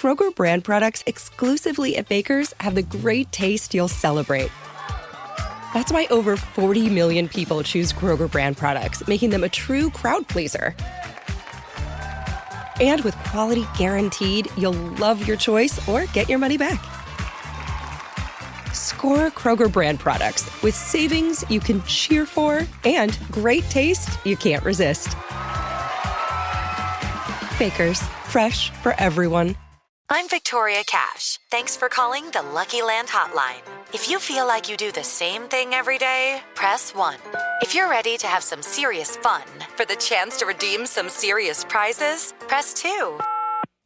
Kroger brand products exclusively at Baker's have the great taste you'll celebrate. That's why over 40 million people choose Kroger brand products, making them a true crowd pleaser. And with quality guaranteed, you'll love your choice or get your money back. Score Kroger brand products with savings you can cheer for and great taste you can't resist. Baker's, fresh for everyone. I'm Victoria Cash. Thanks for calling the Lucky Land Hotline. If you feel like you do the same thing every day, press 1. If you're ready to have some serious fun for the chance to redeem some serious prizes, press 2.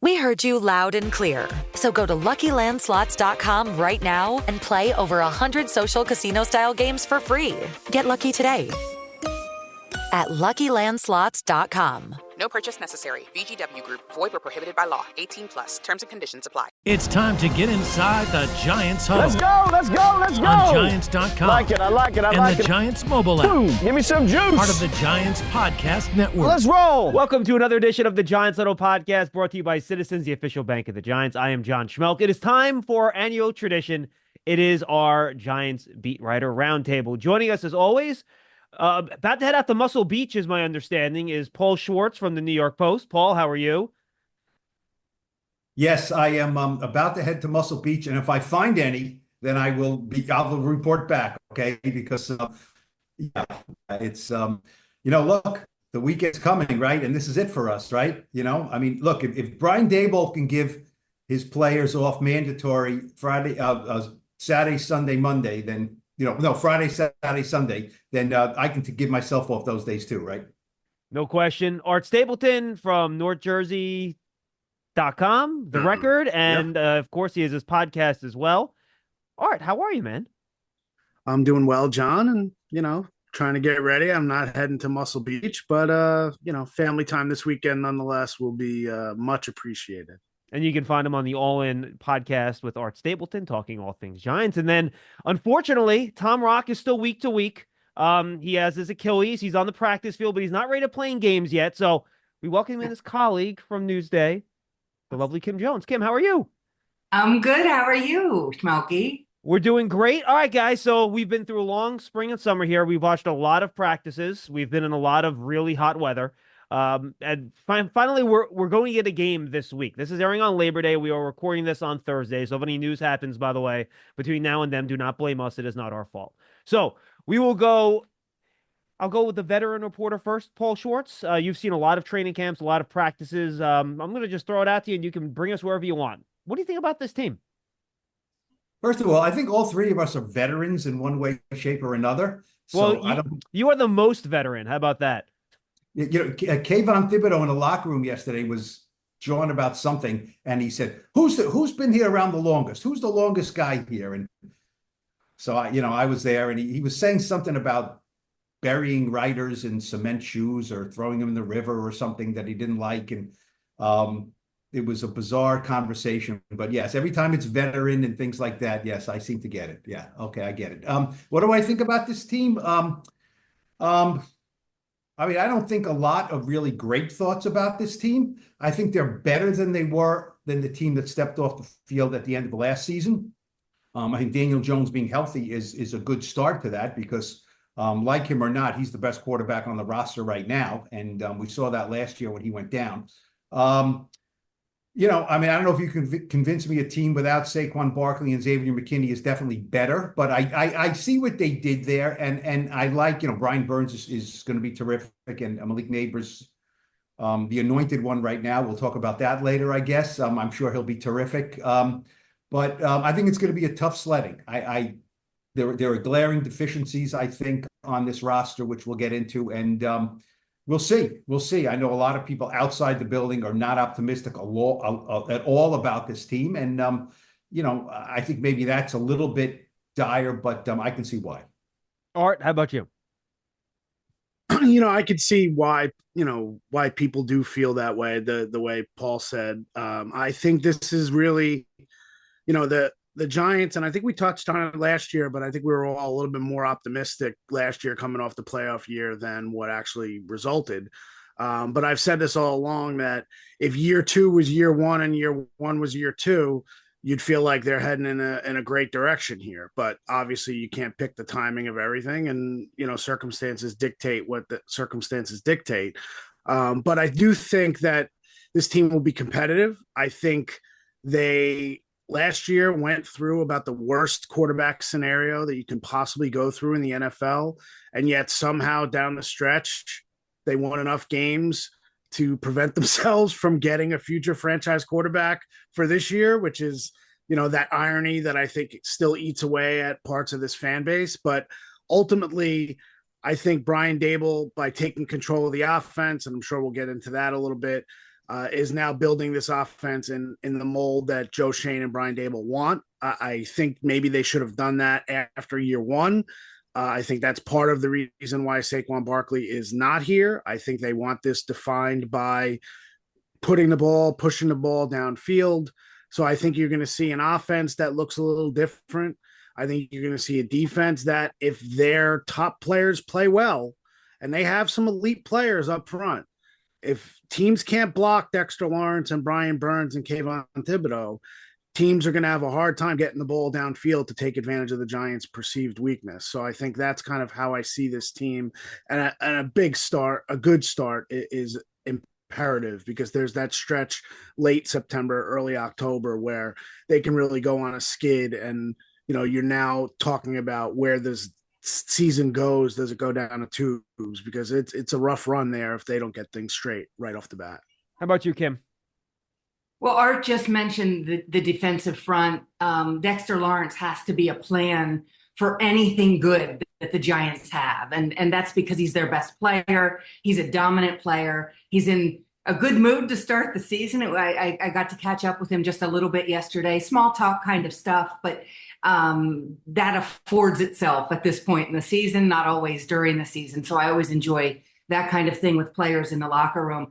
We heard you loud and clear. So go to LuckyLandSlots.com right now and play over 100 social casino-style games for free. Get lucky today at LuckyLandSlots.com. No purchase necessary. VGW Group. Void where prohibited by law. 18 plus. Terms and conditions apply. It's time to get inside the Giants Huddle. Let's go, let's go, let's go. On Giants.com. I like it. And the Giants mobile app. Boom, give me some juice. Part of the Giants Podcast Network. Let's roll. Welcome to another edition of the Giants Huddle Podcast, brought to you by Citizens, the official bank of the Giants. I am John Schmeelk. It is time for our annual tradition. It is our Giants beat writer roundtable. Joining us as always, about to head out to Muscle Beach, is my understanding, is Paul Schwartz from the New York Post. Paul, how are you? Yes, I am about to head to Muscle Beach, and if I find any, then I'll report back, okay? Because it's look, the weekend's coming, right? And this is it for us, right? I mean, look, if Brian Daboll can give his players off mandatory Friday, Saturday, Sunday, Monday, then Friday, Saturday, Sunday, then I can give myself off those days too, right? No question. Art Stapleton from NorthJersey.com, The Record, and of course he has his podcast as well. Art, how are you, man? I'm doing well, John, and trying to get ready. I'm not heading to Muscle Beach, but family time this weekend nonetheless will be much appreciated. And you can find him on the All In podcast with Art Stapleton, talking all things Giants. And then, unfortunately, Tom Rock is still week to week. He has his Achilles. He's on the practice field, but he's not ready to play in games yet. So we welcome in his colleague from Newsday, the lovely Kim Jones. Kim, how are you? I'm good. How are you, Schmeelky? We're doing great. All right, guys. So we've been through a long spring and summer here. We've watched a lot of practices. We've been in a lot of really hot weather. And finally, we're going to get a game this week. This is airing on Labor Day. We are recording this on Thursday. So if any news happens, by the way, between now and then, do not blame us. It is not our fault. So we will go. I'll go with the veteran reporter first, Paul Schwartz. You've seen a lot of training camps, a lot of practices. I'm going to just throw it out to you, and you can bring us wherever you want. What do you think about this team? First of all, I think all three of us are veterans in one way, shape, or another. So well, you are the most veteran. How about that? Kayvon Thibodeau in the locker room yesterday was jawing about something, and he said, "Who's been here around the longest? Who's the longest guy here?" And so I was there, and he was saying something about burying writers in cement shoes or throwing them in the river or something that he didn't like, and it was a bizarre conversation. But yes, every time it's veteran and things like that, yes, I seem to get it. Yeah, okay, I get it. What do I think about this team? I mean, I don't think a lot of really great thoughts about this team. I think they're better than they were than the team that stepped off the field at the end of last season. I think Daniel Jones being healthy is a good start to that because, like him or not, he's the best quarterback on the roster right now. And we saw that last year when he went down. I mean, I don't know if you can convince me a team without Saquon Barkley and Xavier McKinney is definitely better, but I see what they did there. And I like, Brian Burns is going to be terrific. And Malik Neighbors, the anointed one right now. We'll talk about that later, I guess. I'm sure he'll be terrific. But I think it's going to be a tough sledding. There are glaring deficiencies, I think, on this roster, which we'll get into. And we'll see. We'll see. I know a lot of people outside the building are not optimistic at all about this team. And, I think maybe that's a little bit dire, but I can see why. Art, how about you? I could see why people do feel that way, the way Paul said. I think this is really, the Giants, and I think we touched on it last year, but I think we were all a little bit more optimistic last year coming off the playoff year than what actually resulted. But I've said this all along that if year 2 was year 1 and year 1 was year 2, you'd feel like they're heading in a great direction here. But obviously you can't pick the timing of everything, and circumstances dictate what the circumstances dictate. But I do think that this team will be competitive. I think they last year went through about the worst quarterback scenario that you can possibly go through in the NFL, and yet somehow down the stretch they won enough games to prevent themselves from getting a future franchise quarterback for this year, which is, that irony that I think still eats away at parts of this fan base. But ultimately, I think Brian Daboll, by taking control of the offense, and I'm sure we'll get into that a little bit, is now building this offense in the mold that Joe Schoen and Brian Daboll want. I think maybe they should have done that after year 1. I think that's part of the reason why Saquon Barkley is not here. I think they want this defined by pushing the ball downfield. So I think you're going to see an offense that looks a little different. I think you're going to see a defense that, if their top players play well, and they have some elite players up front, if teams can't block Dexter Lawrence and Brian Burns and Kayvon Thibodeau, teams are going to have a hard time getting the ball downfield to take advantage of the Giants' perceived weakness. So I think that's kind of how I see this team. And a good start is imperative, because there's that stretch late September, early October where they can really go on a skid. And, you're now talking about where this season goes. Does it go down the tubes? Because it's a rough run there if they don't get things straight right off the bat. How about you, Kim? Well, Art just mentioned the defensive front. Dexter Lawrence has to be a plan for anything good that the Giants have. And that's because he's their best player. He's a dominant player. He's in a good mood to start the season. I got to catch up with him just a little bit yesterday, small talk kind of stuff, but that affords itself at this point in the season, not always during the season. So I always enjoy that kind of thing with players in the locker room.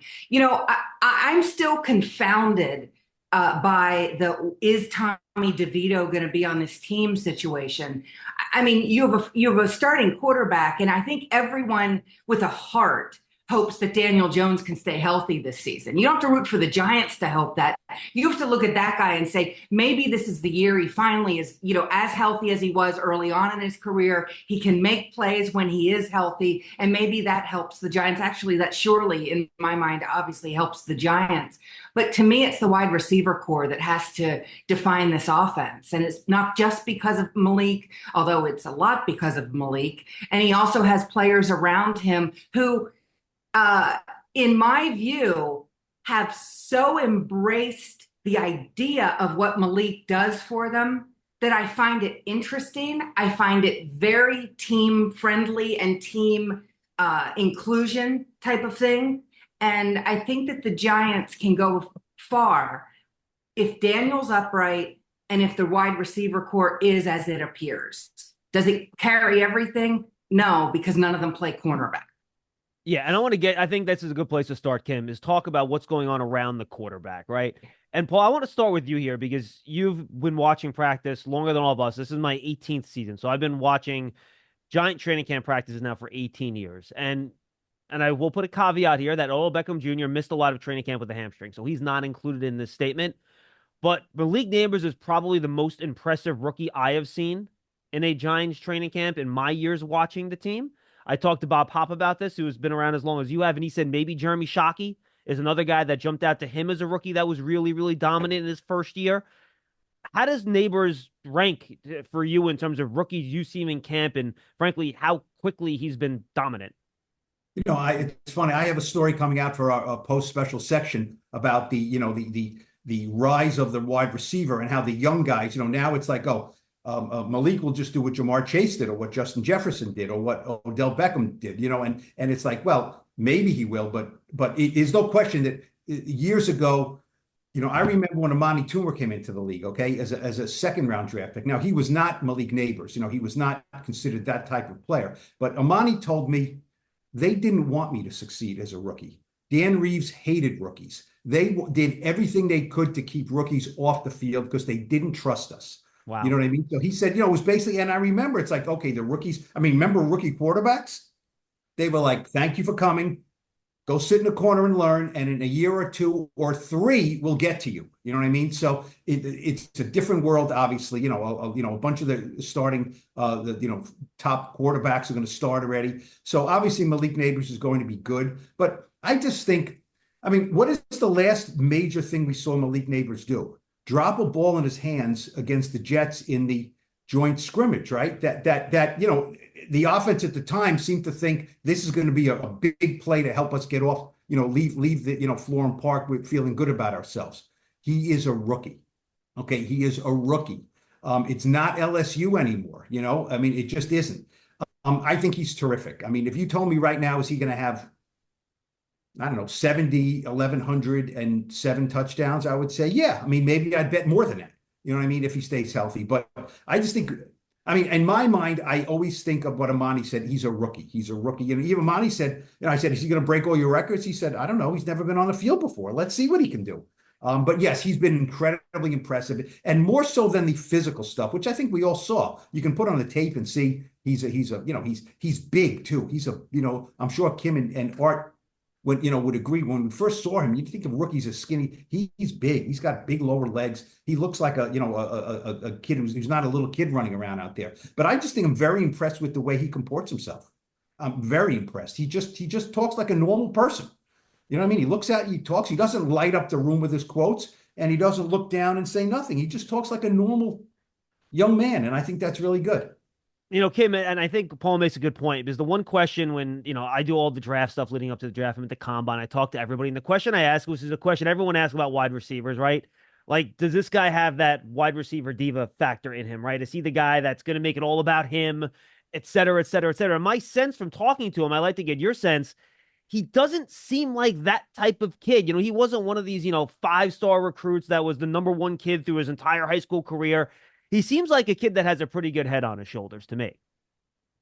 I'm still confounded by is Tommy DeVito going to be on this team situation? I mean, you have a starting quarterback, and I think everyone with a heart hopes that Daniel Jones can stay healthy this season. You don't have to root for the Giants to hope that. You have to look at that guy and say, maybe this is the year he finally is, as healthy as he was early on in his career. He can make plays when he is healthy, and maybe that helps the Giants. Actually, that surely, in my mind, obviously helps the Giants. But to me, it's the wide receiver core that has to define this offense. And it's not just because of Malik, although it's a lot because of Malik. And he also has players around him who, in my view, have so embraced the idea of what Malik does for them that I find it interesting. I find it very team friendly and team inclusion type of thing. And I think that the Giants can go far if Daniel's upright and if the wide receiver core is as it appears. Does it carry everything? No, because none of them play cornerback. Yeah, and I think this is a good place to start, Kim, is talk about what's going on around the quarterback, right? And Paul, I want to start with you here because you've been watching practice longer than all of us. This is my 18th season. So I've been watching Giant training camp practices now for 18 years. And I will put a caveat here that Odell Beckham Jr. missed a lot of training camp with a hamstring, so he's not included in this statement. But Malik Neighbors is probably the most impressive rookie I have seen in a Giants training camp in my years watching the team. I talked to Bob Pop about this, who has been around as long as you have, and he said maybe Jeremy Shockey is another guy that jumped out to him as a rookie that was really, really dominant in his first year. How does Neighbors rank for you in terms of rookies you see him in camp, and frankly, how quickly he's been dominant? It's funny. I have a story coming out for our post-special section about the rise of the wide receiver and how the young guys, now it's like, Malik will just do what Jamar Chase did or what Justin Jefferson did or what Odell Beckham did, and it's like, well, maybe he will, but there's no question that years ago, I remember when Amani Toomer came into the league, okay, as a second round draft pick. Now, he was not Malik Neighbors, he was not considered that type of player, but Amani told me they didn't want me to succeed as a rookie. Dan Reeves hated rookies. They did everything they could to keep rookies off the field because they didn't trust us. Wow. You know what I mean? So he said, it was basically, and I remember it's like, okay, the rookies, remember rookie quarterbacks? They were like, thank you for coming. Go sit in a corner and learn, and in a year or two or three, we'll get to you. You know what I mean? So it's a different world, obviously. A bunch of the starting, top quarterbacks are going to start already. So obviously Malik Neighbors is going to be good. But I just think, I mean, what is the last major thing we saw Malik Neighbors do? Drop a ball in his hands against the Jets in the joint scrimmage, right? That the offense at the time seemed to think this is going to be a big play to help us get off, leave the, Florham Park with feeling good about ourselves. He is a rookie. Okay. He is a rookie. It's not LSU anymore. I mean, it just isn't. I think he's terrific. I mean, if you told me right now, is he going to have, I don't know, 70, 1,100 and 7 touchdowns? I would say, yeah. I mean, maybe I'd bet more than that. You know what I mean? If he stays healthy. But I just think, I mean, in my mind, I always think of what Amani said. He's a rookie. He's a rookie. Even Amani said, I said, is he going to break all your records? He said, I don't know. He's never been on the field before. Let's see what he can do. But yes, he's been incredibly impressive, and more so than the physical stuff, which I think we all saw. You can put on the tape and see he's big too. I'm sure Kim and Art would agree. When we first saw him, you'd think of rookies as skinny. He's big. He's got big lower legs. He looks like a kid who's not a little kid running around out there. But I just think I'm very impressed with the way he comports himself. I'm very impressed. He just talks like a normal person. You know what I mean? He looks at you, he talks. He doesn't light up the room with his quotes, and he doesn't look down and say nothing. He just talks like a normal young man, and I think that's really good. Kim, and I think Paul makes a good point, because the one question when, I do all the draft stuff leading up to the draft, I'm at the combine, I talk to everybody, and the question I ask, which is a question everyone asks about wide receivers, right? Like, does this guy have that wide receiver diva factor in him, right? Is he the guy that's going to make it all about him, et cetera, et cetera, et cetera? My sense from talking to him, I like to get your sense, he doesn't seem like that type of kid. He wasn't one of these, 5-star recruits that was the number one kid through his entire high school career. He seems like a kid that has a pretty good head on his shoulders to me.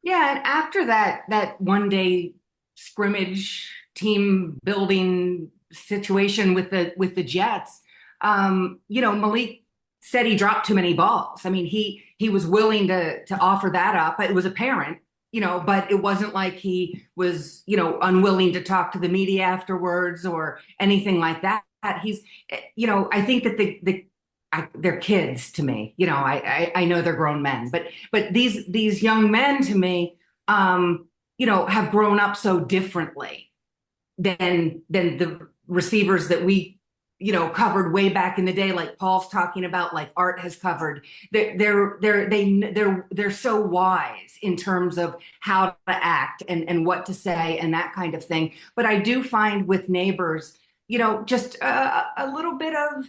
Yeah, and after that one-day scrimmage team building situation with the Jets, Malik said he dropped too many balls. I mean, he was willing to offer that up. It was apparent, but it wasn't like he was, unwilling to talk to the media afterwards or anything like that. He's, I think that they're kids to me. I know they're grown men, but these young men to me, have grown up so differently than the receivers that we, covered way back in the day, like Paul's talking about, like Art has covered. They're so wise in terms of how to act and what to say and that kind of thing. But I do find with Neighbors, just a little bit of,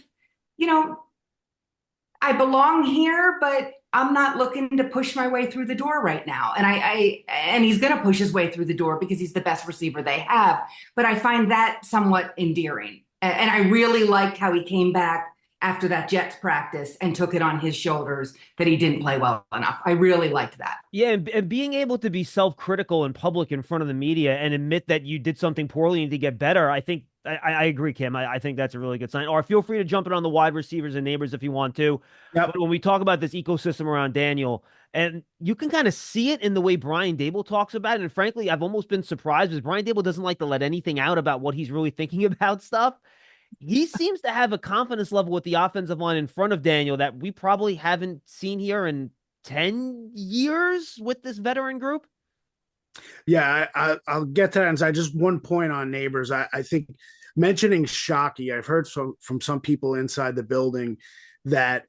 I belong here, but I'm not looking to push my way through the door right now. And he's going to push his way through the door because he's the best receiver they have. But I find that somewhat endearing. And I really liked how he came back after that Jets practice and took it on his shoulders that he didn't play well enough. I really liked that. Yeah, and being able to be self-critical in public in front of the media and admit that you did something poorly and to get better, I think I agree, Kim. I think that's a really good sign. Or feel free to jump in on the wide receivers and Neighbors if you want to. Yep. But when we talk about this ecosystem around Daniel, and you can kind of see it in the way Brian Dable talks about it. And frankly, I've almost been surprised because Brian Dable doesn't like to let anything out about what he's really thinking about stuff. He seems to have a confidence level with the offensive line in front of Daniel that we probably haven't seen here in 10 years with this veteran group. Yeah, I'll get to that. And I just one point on Neighbors. I think mentioning Shockey, I've heard from some people inside the building that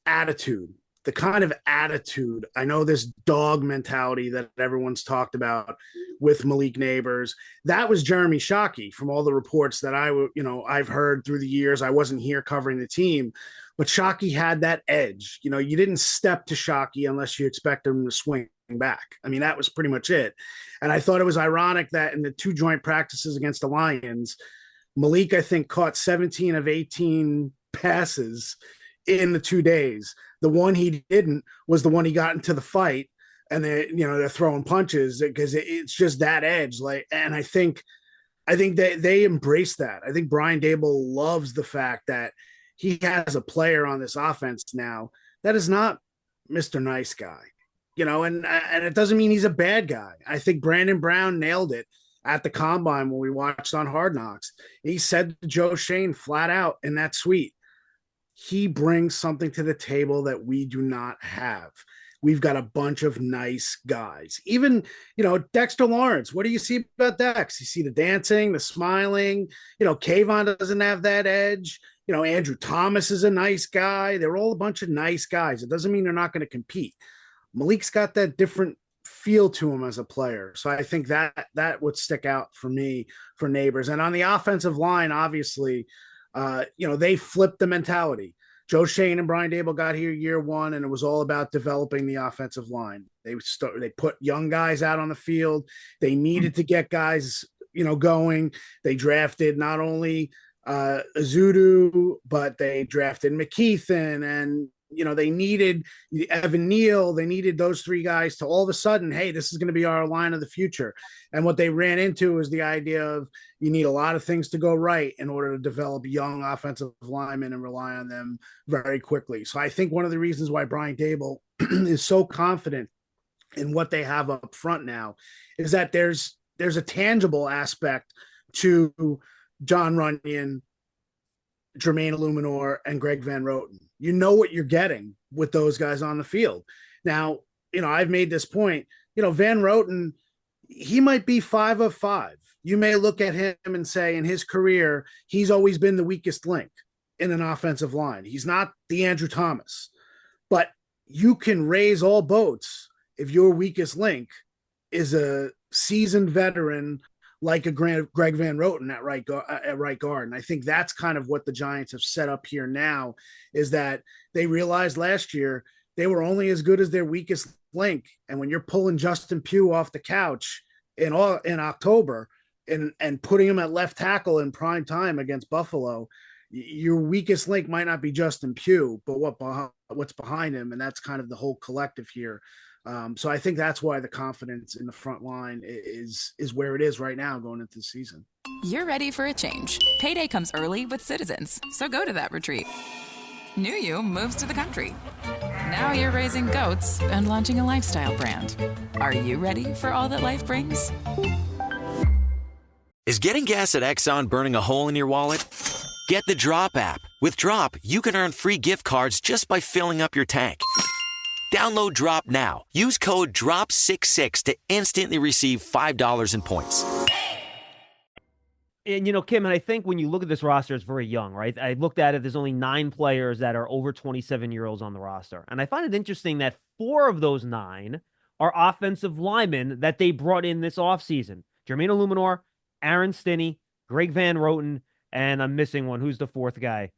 attitude, the kind of attitude, I know this dog mentality that everyone's talked about with Malik Neighbors, that was Jeremy Shockey from all the reports that I've heard through the years. I wasn't here covering the team, but Shockey had that edge. You didn't step to Shockey unless you expect him to swing back. I mean, that was pretty much it. And I thought it was ironic that in the 2 joint practices against the Lions, Malik, I think, caught 17 of 18 passes in the 2 days. The one he didn't was the one he got into the fight, and they're throwing punches because it's just that edge. And I think that they embrace that. I think Brian Dable loves the fact that he has a player on this offense now that is not Mr. Nice Guy, and it doesn't mean he's a bad guy. I think Brandon Brown nailed it. at the combine when we watched on Hard Knocks. He said to Joe Shane flat out in that suite, he brings something to the table that we do not have. We've got a bunch of nice guys. Even, Dexter Lawrence. What do you see about Dex? You see the dancing, the smiling. Kayvon doesn't have that edge. Andrew Thomas is a nice guy. They're all a bunch of nice guys. It doesn't mean they're not going to compete. Malik's got that different feel to him as a player. So I think that would stick out for me for Neighbors. And on the offensive line, obviously, they flipped the mentality. Joe Shane and Brian Dable got here year one, and it was all about developing the offensive line. They put young guys out on the field. They needed to get guys, going. They drafted not only Azudu, but they drafted McKeithen, and they needed Evan Neal. They needed those three guys to all of a sudden, hey, this is going to be our line of the future. And what they ran into is the idea of you need a lot of things to go right in order to develop young offensive linemen and rely on them very quickly. So I think one of the reasons why Brian Dable is so confident in what they have up front now is that there's a tangible aspect to John Runyon, Jermaine Illuminor, and Greg Van Roten. You know what you're getting with those guys on the field. Now, I've made this point, Van Roten, he might be 5 of 5. You may look at him and say in his career, he's always been the weakest link in an offensive line. He's not the Andrew Thomas, but you can raise all boats if your weakest link is a seasoned veteran like a Greg Van Roten at right guard. And I think that's kind of what the Giants have set up here now, is that they realized last year they were only as good as their weakest link. And when you're pulling Justin Pugh off the couch in October and putting him at left tackle in prime time against Buffalo, your weakest link might not be Justin Pugh, but what's behind him. And that's kind of the whole collective here. So I think that's why the confidence in the front line is where it is right now going into the season. You're ready for a change. Payday comes early with Citizens, so go to that retreat. New You moves to the country. Now you're raising goats and launching a lifestyle brand. Are you ready for all that life brings? Is getting gas at Exxon burning a hole in your wallet? Get the Drop app. With Drop, you can earn free gift cards just by filling up your tank. Download Drop now. Use code DROP66 to instantly receive $5 in points. And, Kim, and I think when you look at this roster, it's very young, right? I looked at it. There's only 9 players that are over 27-year-olds on the roster. And I find it interesting that 4 of those 9 are offensive linemen that they brought in this offseason. Jermaine Illuminor, Aaron Stinney, Greg Van Roten, and I'm missing one. Who's the 4th guy?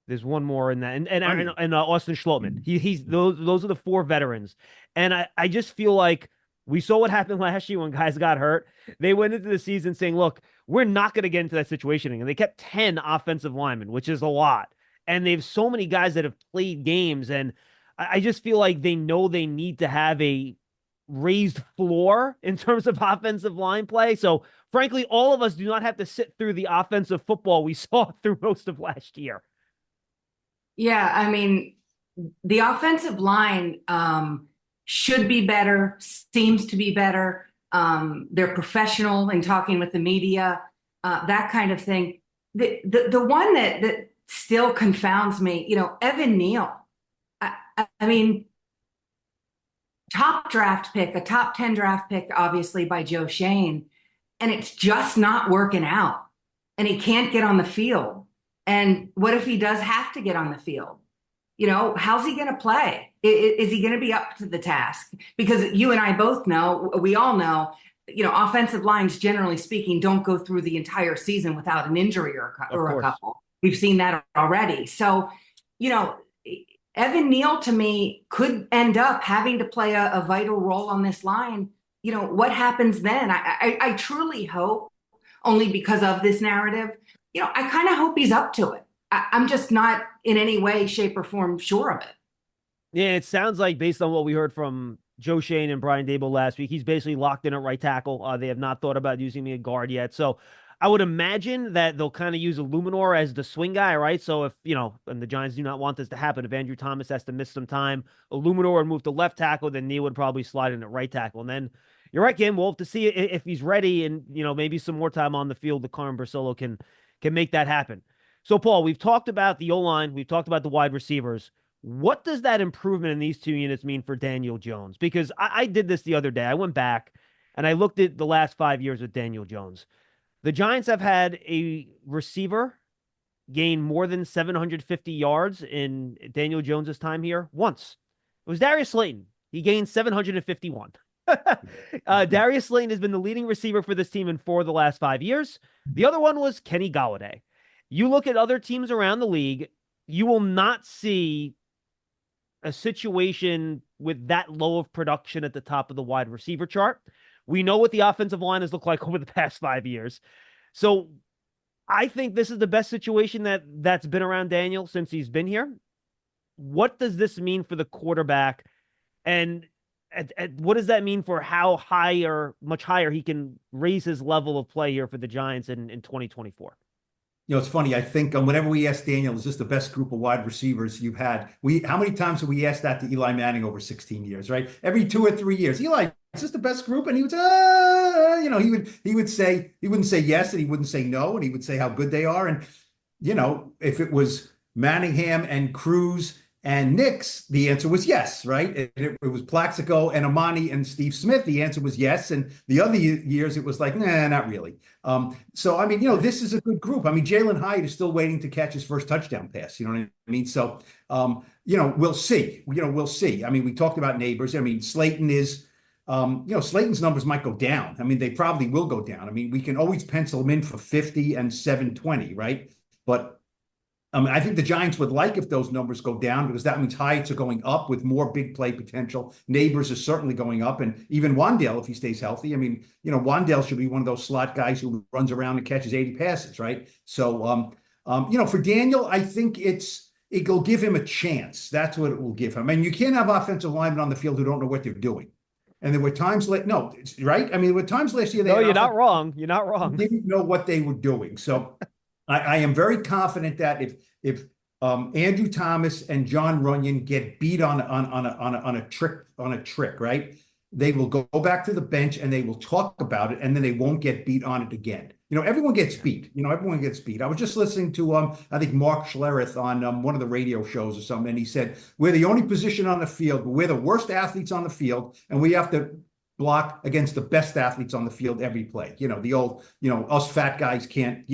There's one more in that, and Austin Schlottman. He's those are the 4 veterans, and I just feel like we saw what happened last year when guys got hurt. They went into the season saying, "Look, we're not going to get into that situation," and they kept 10 offensive linemen, which is a lot. And they have so many guys that have played games, and I just feel like they know they need to have a raised floor in terms of offensive line play. So, frankly, all of us do not have to sit through the offensive football we saw through most of last year. Yeah, I mean, the offensive line should be better, seems to be better. They're professional in talking with the media, that kind of thing. The one that still confounds me, Evan Neal. I mean, top draft pick, a top 10 draft pick, obviously by Joe Shane, and it's just not working out. And he can't get on the field. And what if he does have to get on the field? How's he going to play? Is he going to be up to the task? Because you and I both know, we all know, offensive lines, generally speaking, don't go through the entire season without an injury or a couple. We've seen that already. So, Evan Neal, to me, could end up having to play a vital role on this line. What happens then? I truly hope, only because of this narrative, I kind of hope he's up to it. I'm just not in any way, shape, or form sure of it. Yeah, it sounds like, based on what we heard from Joe Shane and Brian Dable last week, he's basically locked in at right tackle. They have not thought about using me at guard yet. So I would imagine that they'll kind of use Illuminor as the swing guy, right? So if, and the Giants do not want this to happen, if Andrew Thomas has to miss some time, Illuminor would move to left tackle, then Neal would probably slide in at right tackle. And then, you're right, Kim. We'll have to see if he's ready, and maybe some more time on the field. The Carmen Brasillo can make that happen. So, Paul, we've talked about the O-line, we've talked about the wide receivers. What does that improvement in these two units mean for Daniel Jones? Because I did this the other day. I went back and I looked at the last 5 years with Daniel Jones. The Giants have had a receiver gain more than 750 yards in Daniel Jones's time here once. It was Darius Slayton. He gained 751. Darius Slayton has been the leading receiver for this team in 4 of the last 5 years. The other one was Kenny Golladay. You look at other teams around the league, you will not see a situation with that low of production at the top of the wide receiver chart. We know what the offensive line has looked like over the past 5 years. So I think this is the best situation that's been around Daniel since he's been here. What does this mean for the quarterback? And what does that mean for how high or much higher he can raise his level of play here for the Giants in 2024? It's funny. I think whenever we ask Daniel, is this the best group of wide receivers you've had? How many times have we asked that to Eli Manning over 16 years, right? Every 2 or 3 years. Eli, is this the best group? And he would say, he would say, he wouldn't say yes and he wouldn't say no. And he would say how good they are. And, if it was Manningham and Cruz and Nix, the answer was yes, right? It was Plaxico and Amani and Steve Smith. The answer was yes. And the other years, it was like, nah, not really. So, this is a good group. Jalen Hyatt is still waiting to catch his first touchdown pass. You know what I mean? So, we'll see. We'll see. We talked about Neighbors. Slayton is, Slayton's numbers might go down. They probably will go down. We can always pencil him in for 50 and 720, right? But I think the Giants would like if those numbers go down because that means Hyatts are going up with more big play potential. Neighbors is certainly going up. And even Wan'Dale, if he stays healthy, Wan'Dale should be one of those slot guys who runs around and catches 80 passes, right? So, for Daniel, I think it'll give him a chance. That's what it will give him. You can't have offensive linemen on the field who don't know what they're doing. And there were times right? There were times last year. You're not wrong. You're not wrong. They didn't know what they were doing. So I am very confident that if Andrew Thomas and John Runyon get beat on a trick, right? They will go back to the bench and they will talk about it, and then they won't get beat on it again. Everyone gets beat. Everyone gets beat. I was just listening to I think Mark Schlereth on one of the radio shows or something, and he said we're the only position on the field, but we're the worst athletes on the field, and we have to block against the best athletes on the field every play. The old, us fat guys can't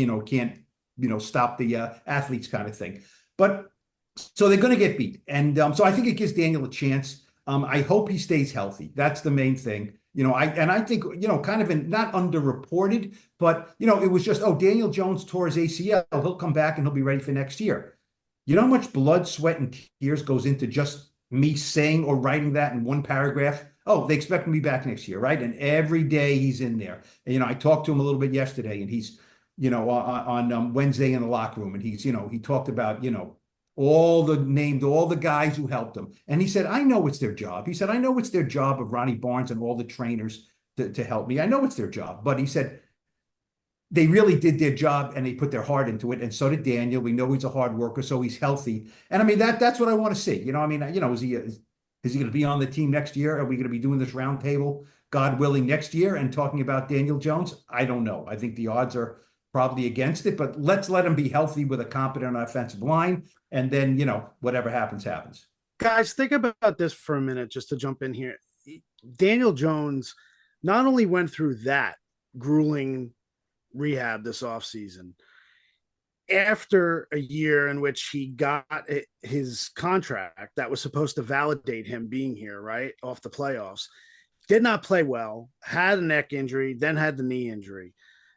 stop the athletes kind of thing. But so they're going to get beat. And so I think it gives Daniel a chance. I hope he stays healthy. That's the main thing. I think, kind of not underreported, but, it was just, Daniel Jones tore his ACL. He'll come back and he'll be ready for next year. You know how much blood, sweat, and tears goes into just me saying or writing that in one paragraph? They expect him to be back next year, right? And every day he's in there. And, I talked to him a little bit yesterday, and he's, on Wednesday in the locker room. And he's, he talked about, all the guys who helped him. And he said, I know it's their job. He said, I know it's their job of Ronnie Barnes and all the trainers to help me. I know it's their job. But he said, they really did their job and they put their heart into it. And so did Daniel. We know he's a hard worker, so he's healthy. And that's what I want to see. Is he going to be on the team next year? Are we going to be doing this roundtable, God willing, next year and talking about Daniel Jones? I don't know. I think the odds are probably against it, but let's let him be healthy with a competent offensive line. And then, whatever happens, happens. Guys, think about this for a minute, just to jump in here. Daniel Jones not only went through that grueling rehab this offseason, after a year in which he got his contract that was supposed to validate him being here, right, off the playoffs, did not play well, had a neck injury, then had the knee injury.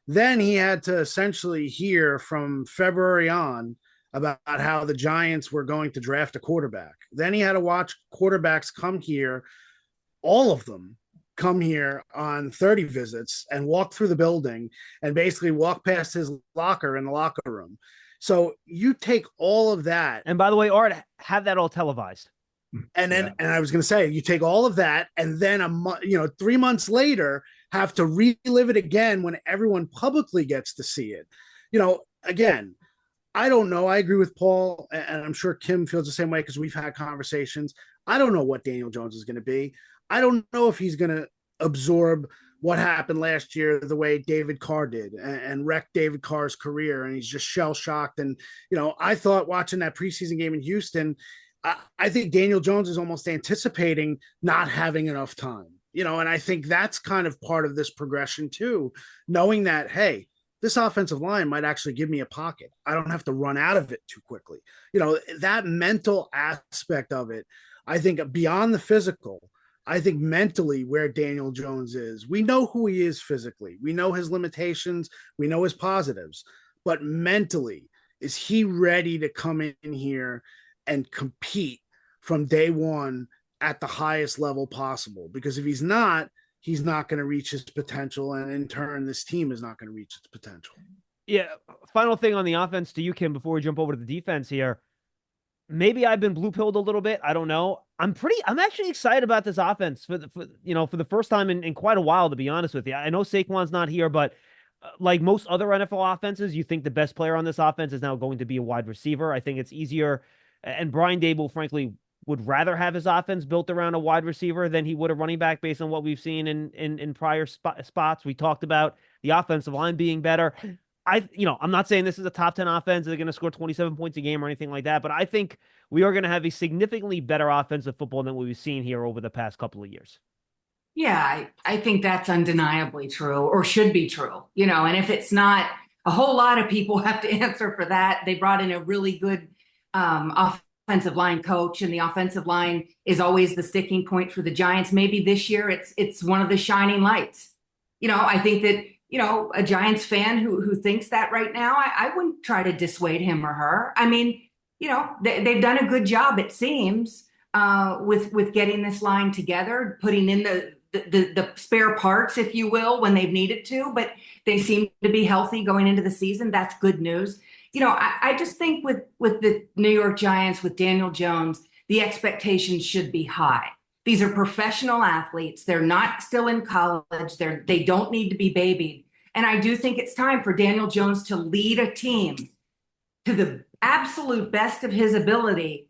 Then he had to essentially hear from February on about how the Giants were going to draft a quarterback. Then he had to watch quarterbacks come here, all of them come here on 30 visits and walk through the building and basically walk past his locker in the locker room. So you take all of that. And by the way, Art, have that all televised. And then, and I was going to say, you take all of that and then 3 months later, have to relive it again when everyone publicly gets to see it. Again, I don't know. I agree with Paul, and I'm sure Kim feels the same way because we've had conversations. I don't know what Daniel Jones is going to be. I don't know if he's going to absorb what happened last year the way David Carr did and wreck David Carr's career. And he's just shell shocked. And, I thought watching that preseason game in Houston, I think Daniel Jones is almost anticipating not having enough time, and I think that's kind of part of this progression too, knowing that, hey, this offensive line might actually give me a pocket. I don't have to run out of it too quickly. That mental aspect of it, I think beyond the physical, I think mentally where Daniel Jones is, we know who he is physically. We know his limitations. We know his positives. But mentally, is he ready to come in here and compete from day one at the highest level possible? Because if he's not going to reach his potential. And in turn, this team is not going to reach its potential. Yeah. Final thing on the offense to you, Kim, before we jump over to the defense here. Maybe I've been blue-pilled a little bit. I don't know. I'm actually excited about this offense for the first time in quite a while, to be honest with you. I know Saquon's not here, but like most other NFL offenses, you think the best player on this offense is now going to be a wide receiver. I think it's easier. And Brian Dable, frankly, would rather have his offense built around a wide receiver than he would a running back based on what we've seen in prior spots. We talked about the offensive line being better. I'm not saying this is a top 10 offense. They're going to score 27 points a game or anything like that, but I think we are going to have a significantly better offensive football than what we've seen here over the past couple of years. Yeah, I think that's undeniably true, or should be true, and if it's not, a whole lot of people have to answer for that. They brought in a really good offensive line coach, and the offensive line is always the sticking point for the Giants. Maybe this year it's one of the shining lights. I think that, a Giants fan who thinks that right now, I wouldn't try to dissuade him or her. I mean, they've done a good job, it seems, with getting this line together, putting in the spare parts, if you will, when they've needed to, but they seem to be healthy going into the season. That's good news. I just think with the New York Giants, with Daniel Jones, the expectations should be high. These are professional athletes. They're not still in college. They don't need to be babied. And I do think it's time for Daniel Jones to lead a team to the absolute best of his ability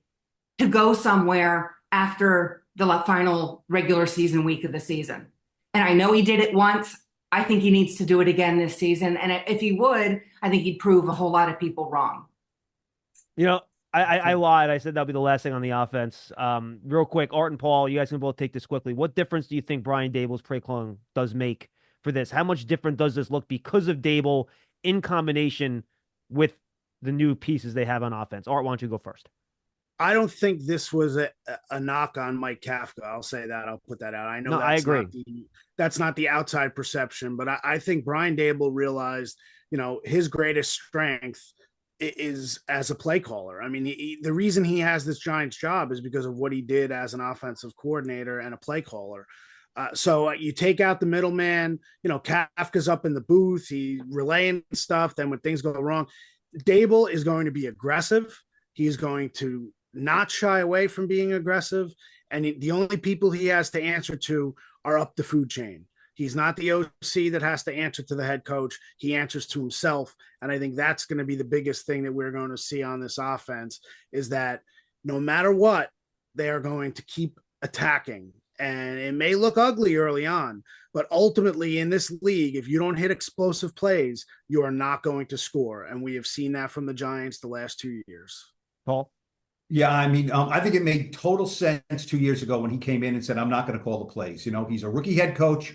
to go somewhere after the final regular season week of the season. And I know he did it once. I think he needs to do it again this season. And if he would, I think he'd prove a whole lot of people wrong. I lied. I said that'll be the last thing on the offense. Real quick, Art and Paul, you guys can both take this quickly. What difference do you think Brian Dable's play calling does make for this? How much different does this look because of Dable in combination with the new pieces they have on offense? Art, why don't you go first? I don't think this was a knock on Mike Kafka. I'll say that. I'll put that out. I know I agree. That's not the outside perception, but I think Brian Dable realized, his greatest strength is as a play caller. I mean, the reason he has this Giants job is because of what he did as an offensive coordinator and a play caller. So you take out the middleman, Kafka's up in the booth, he's relaying stuff. Then when things go wrong, Dable is going to be aggressive. He's going to not shy away from being aggressive. And the only people he has to answer to are up the food chain. He's not the OC that has to answer to the head coach. He answers to himself. And I think that's going to be the biggest thing that we're going to see on this offense, is that no matter what, they are going to keep attacking. And it may look ugly early on, but ultimately in this league, if you don't hit explosive plays, you are not going to score. And we have seen that from the Giants the last 2 years. Paul? Yeah, I mean, I think it made total sense 2 years ago when he came in and said, I'm not going to call the plays. He's a rookie head coach.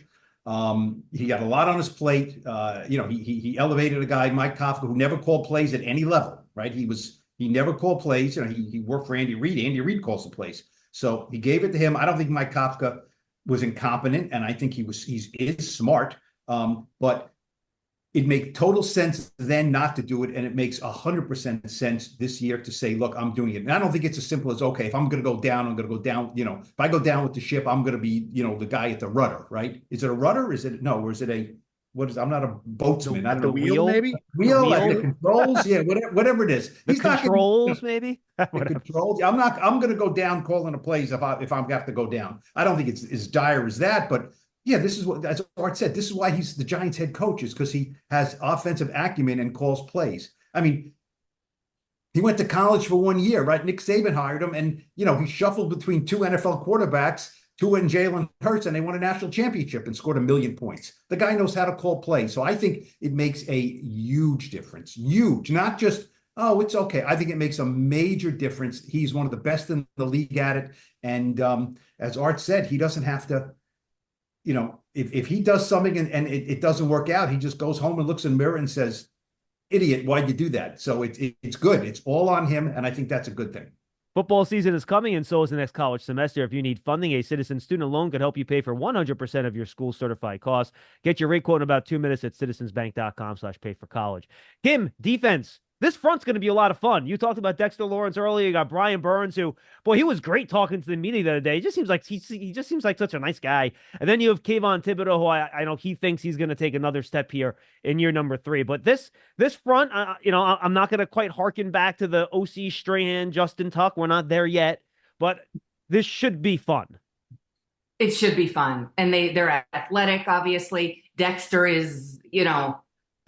He got a lot on his plate. He elevated a guy, Mike Kafka, who never called plays at any level, right? He never called plays. He worked for Andy Reid. Andy Reid calls the plays. So he gave it to him. I don't think Mike Kafka was incompetent, and I think he is smart. But it makes total sense then not to do it, and it makes 100% sense this year to say, look, I'm doing it. And I don't think it's as simple as, okay, if I'm going to go down, I'm going to go down. If I go down with the ship, I'm going to be, the guy at the rudder, right? Is it a rudder? Or is it I'm not a boatsman. I don't know. Wheel, maybe? Wheel, like the controls. Yeah, whatever it is. He's not controls, maybe? Controls. I'm going to go down calling the plays if I have to go down. I don't think it's as dire as that, but yeah, this is what, as Art said, this is why he's the Giants head coach, is because he has offensive acumen and calls plays. I mean, he went to college for 1 year, right? Nick Saban hired him, and he shuffled between two NFL quarterbacks Tua and Jalen Hurts, and they won a national championship and scored 1 million points. The guy knows how to call plays. So I think it makes a huge difference. Huge. Not just, oh, it's okay. I think it makes a major difference. He's one of the best in the league at it. And as Art said, he doesn't have to, if he does something and it doesn't work out, he just goes home and looks in the mirror and says, idiot, why'd you do that? So it's good. It's all on him. And I think that's a good thing. Football season is coming, and so is the next college semester. If you need funding, a Citizens student loan could help you pay for 100% of your school certified costs. Get your rate quote in about 2 minutes at citizensbank.com/pay-for-college. Kim, defense. This front's going to be a lot of fun. You talked about Dexter Lawrence earlier. You got Brian Burns, who, boy, he was great talking to the media the other day. He just seems like such a nice guy. And then you have Kayvon Thibodeau, who I know he thinks he's going to take another step here in year number 3. But this front, I'm not going to quite harken back to the OC Strahan, Justin Tuck. We're not there yet, but this should be fun. It should be fun, and they're athletic. Obviously, Dexter is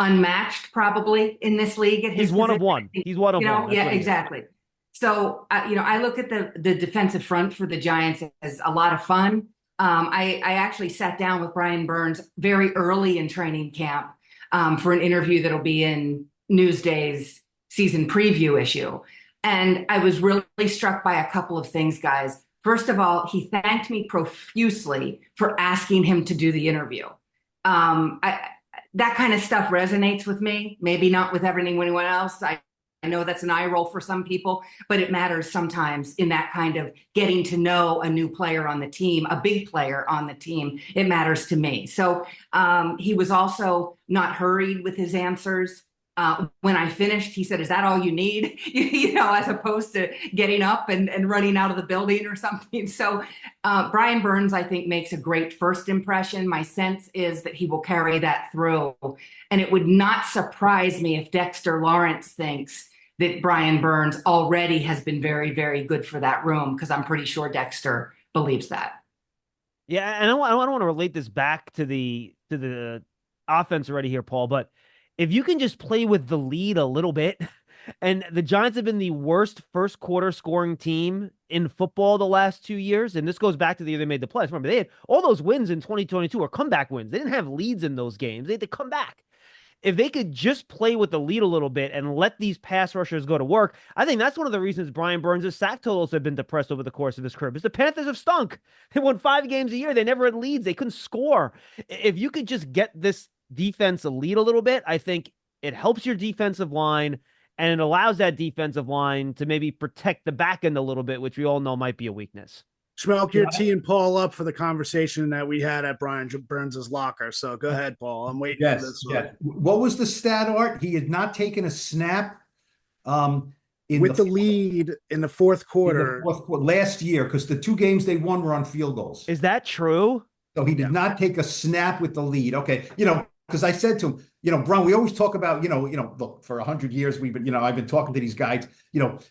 unmatched probably in this league at his He's one of one. He's one of one. Yeah, exactly. So, I look at the defensive front for the Giants as a lot of fun. I actually sat down with Brian Burns very early in training camp for an interview that'll be in Newsday's season preview issue. And I was really struck by a couple of things, guys. First of all, he thanked me profusely for asking him to do the interview. That kind of stuff resonates with me, maybe not with anyone else. I know that's an eye roll for some people, but it matters sometimes in that kind of getting to know a new player on the team, a big player on the team. It matters to me. So he was also not hurried with his answers. When I finished, he said, "Is that all you need?" As opposed to getting up and running out of the building or something. So Brian Burns, I think, makes a great first impression. My sense is that he will carry that through. And it would not surprise me if Dexter Lawrence thinks that Brian Burns already has been very, very good for that room, because I'm pretty sure Dexter believes that. Yeah, and I don't want to relate this back to the offense already here, Paul, but if you can just play with the lead a little bit, and the Giants have been the worst first quarter scoring team in football the last 2 years, and this goes back to the year they made the playoffs. Remember, they had all those wins in 2022 are comeback wins. They didn't have leads in those games. They had to come back. If they could just play with the lead a little bit and let these pass rushers go to work, I think that's one of the reasons Brian Burns' sack totals have been depressed over the course of his career. Because the Panthers have stunk. They won 5 games a year. They never had leads. They couldn't score. If you could just get this defense a lead a little bit, I think it helps your defensive line, and it allows that defensive line to maybe protect the back end a little bit, which we all know might be a weakness. Schmeelk, you're teeing Paul up for the conversation that we had at Brian Burns' locker. So go ahead, Paul. I'm waiting for this one. Yeah. What was the stat, Art? He had not taken a snap with the lead in the fourth quarter. Last year, because the 2 games they won were on field goals. Is that true? So he did not take a snap with the lead. Okay. Because I said to him, Brian, we always talk about, look, for 100 years, we've been, I've been talking to these guys,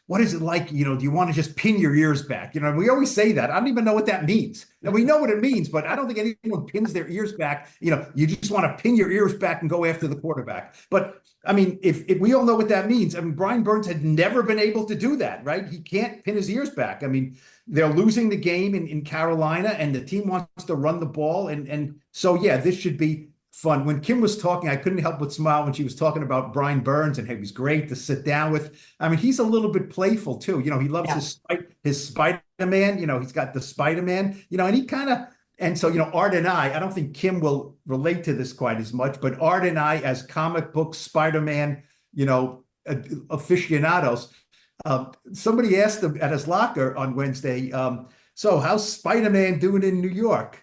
what is it like, do you want to just pin your ears back? We always say that. I don't even know what that means. And we know what it means, but I don't think anyone pins their ears back. You just want to pin your ears back and go after the quarterback. But I mean, if we all know what that means, Brian Burns had never been able to do that, right? He can't pin his ears back. They're losing the game in Carolina, and the team wants to run the ball. And so, yeah, this should be fun. When Kim was talking, I couldn't help but smile when she was talking about Brian Burns, and he was great to sit down with. He's a little bit playful too. He loves his Spider-Man. He's got the Spider-Man, and he kind of, and so, Art and I don't think Kim will relate to this quite as much, but Art and I, as comic book Spider-Man, aficionados, somebody asked him at his locker on Wednesday, so how's Spider-Man doing in New York?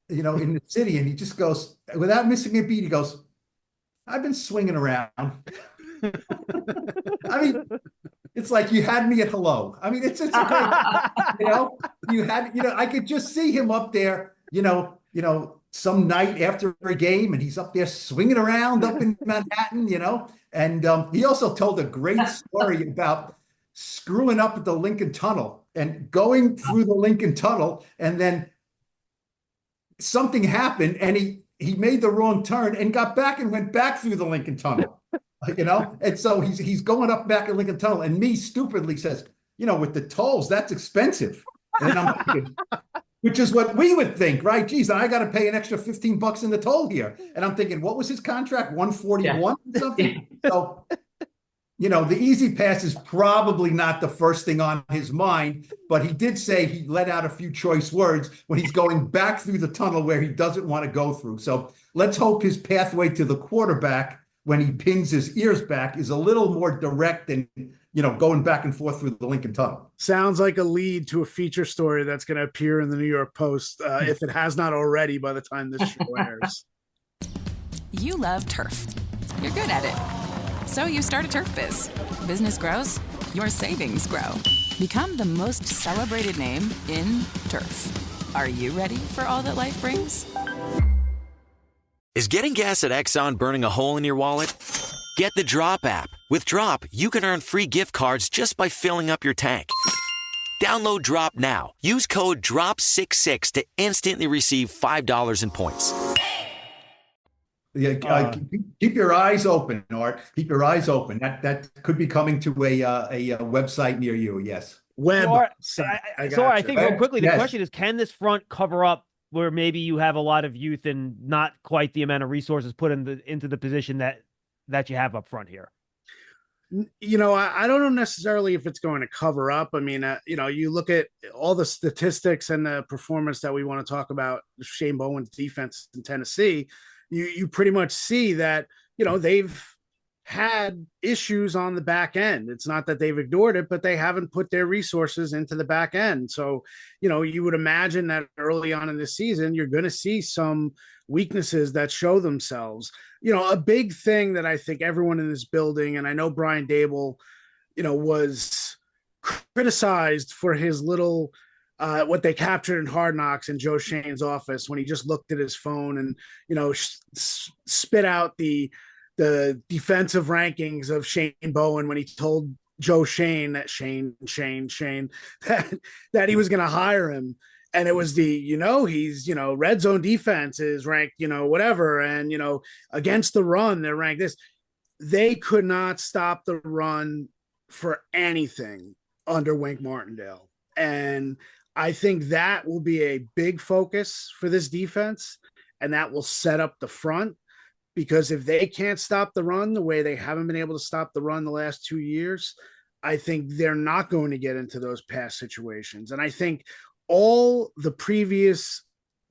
In the city, and he just goes, without missing a beat, he goes, I've been swinging around. It's like you had me at hello. It's a great, you had, I could just see him up there, some night after a game, and he's up there swinging around up in Manhattan, and he also told a great story about screwing up at the Lincoln Tunnel and going through the Lincoln Tunnel, and then something happened, and he made the wrong turn and got back and went back through the Lincoln Tunnel, and so he's going up back at Lincoln Tunnel, and me stupidly says, with the tolls, that's expensive. And I'm thinking, Which is what we would think, right? Geez, I got to pay an extra $15 in the toll here. And I'm thinking, what was his contract? 141 or something? So, the easy pass is probably not the first thing on his mind, but he did say he let out a few choice words when he's going back through the tunnel where he doesn't want to go through. So let's hope his pathway to the quarterback when he pins his ears back is a little more direct than, going back and forth through the Lincoln Tunnel. Sounds like a lead to a feature story that's going to appear in the New York Post, if it has not already by the time this show airs. You love turf. You're good at it. So you start a turf biz. Business grows, your savings grow. Become the most celebrated name in turf. Are you ready for all that life brings? Is getting gas at Exxon burning a hole in your wallet? Get the Drop app. With Drop, you can earn free gift cards just by filling up your tank. Download Drop now. Use code DROP66 to instantly receive $5 in points. Yeah, keep your eyes open, Art. Keep your eyes open. That could be coming to a website near you. Yes. I think real quickly, the question is, can this front cover up where maybe you have a lot of youth and not quite the amount of resources put into the position that you have up front here? I don't know necessarily if it's going to cover up. I mean, you look at all the statistics and the performance that we want to talk about, Shane Bowen's defense in Tennessee. You pretty much see that, they've had issues on the back end. It's not that they've ignored it, but they haven't put their resources into the back end. So, you would imagine that early on in the season, you're going to see some weaknesses that show themselves. A big thing that I think everyone in this building, and I know Brian Dable, was criticized for his little what they captured in Hard Knocks in Joe Shane's office when he just looked at his phone and, spit out the defensive rankings of Shane Bowen when he told Joe Shane that that he was going to hire him. And it was he's, red zone defense is ranked, whatever. And, against the run, they're ranked this. They could not stop the run for anything under Wink Martindale. And I think that will be a big focus for this defense, and that will set up the front, because if they can't stop the run the way they haven't been able to stop the run the last 2 years, I think they're not going to get into those pass situations. And I think all the previous